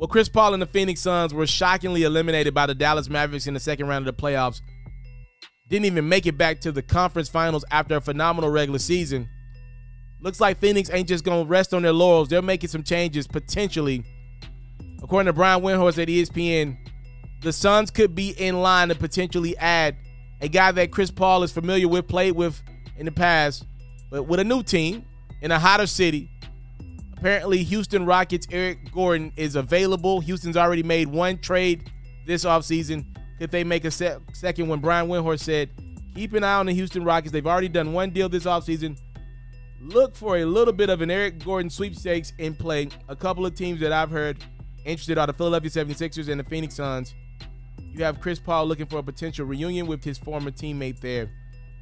Well, Chris Paul and the Phoenix Suns were shockingly eliminated by the Dallas Mavericks in the second round of the playoffs. Didn't even make it back to the conference finals after a phenomenal regular season. Looks like Phoenix ain't just going to rest on their laurels. They're making some changes potentially. According to Brian Windhorst at ESPN, the Suns could be in line to potentially add a guy that Chris Paul is familiar with, played with in the past, but with a new team in a hotter city. Apparently, Houston Rockets' Eric Gordon is available. Houston's already made one trade this offseason. Could they make a second when Brian Windhorst said, keep an eye on the Houston Rockets. They've already done one deal this offseason. Look for a little bit of an Eric Gordon sweepstakes in play. A couple of teams that I've heard interested are the Philadelphia 76ers and the Phoenix Suns. You have Chris Paul looking for a potential reunion with his former teammate there.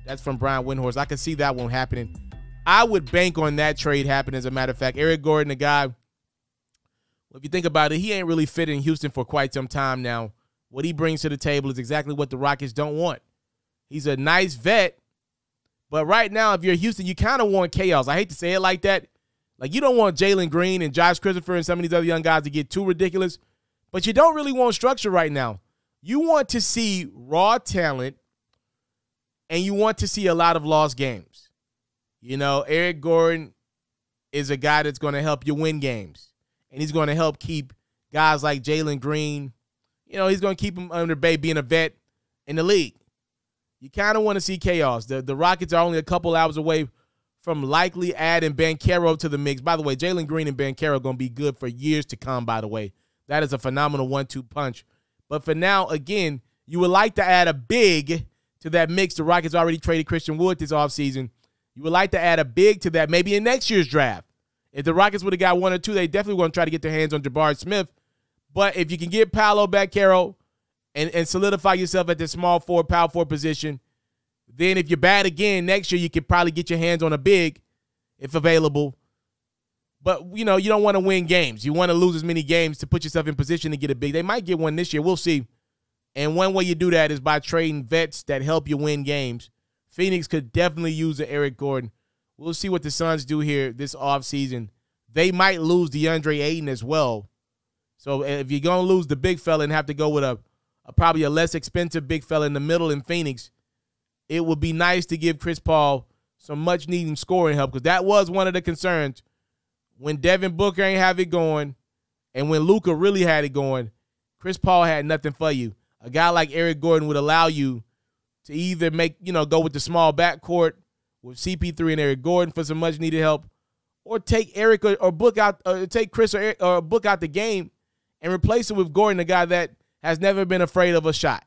That's from Brian Windhorst. I can see that one happening. I would bank on that trade happening, as a matter of fact. Eric Gordon, a guy, well, if you think about it, he ain't really fit in Houston for quite some time now. What he brings to the table is exactly what the Rockets don't want. He's a nice vet, but right now, if you're Houston, you kind of want chaos. I hate to say it like that. Like, you don't want Jalen Green and Josh Christopher and some of these other young guys to get too ridiculous, but you don't really want structure right now. You want to see raw talent, and you want to see a lot of lost games. You know, Eric Gordon is a guy that's going to help you win games, and he's going to help keep guys like Jalen Green. You know, he's going to keep him under bay being a vet in the league. You kind of want to see chaos. The Rockets are only a couple hours away from likely adding Banchero to the mix. By the way, Jalen Green and Banchero are going to be good for years to come, by the way. That is a phenomenal 1-2 punch. But for now, again, you would like to add a big to that mix. The Rockets already traded Christian Wood this offseason. You would like to add a big to that maybe in next year's draft. If the Rockets would have got one or two, they definitely want to try to get their hands on Jabari Smith. But if you can get Paolo Banchero and solidify yourself at the small forward, power forward position, then if you're bad again next year, you could probably get your hands on a big if available. But, you know, you don't want to win games. You want to lose as many games to put yourself in position to get a big. They might get one this year. We'll see. And one way you do that is by trading vets that help you win games. Phoenix could definitely use an Eric Gordon. We'll see what the Suns do here this offseason. They might lose DeAndre Ayton as well. So if you're going to lose the big fella and have to go with a probably a less expensive big fella in the middle in Phoenix, it would be nice to give Chris Paul some much-needed scoring help, because that was one of the concerns. When Devin Booker ain't have it going and when Luka really had it going, Chris Paul had nothing for you. A guy like Eric Gordon would allow you to either go with the small backcourt with CP3 and Eric Gordon for some much-needed help, or take Eric or Book out, or take Chris or Book out the game and replace him with Gordon, a guy that has never been afraid of a shot.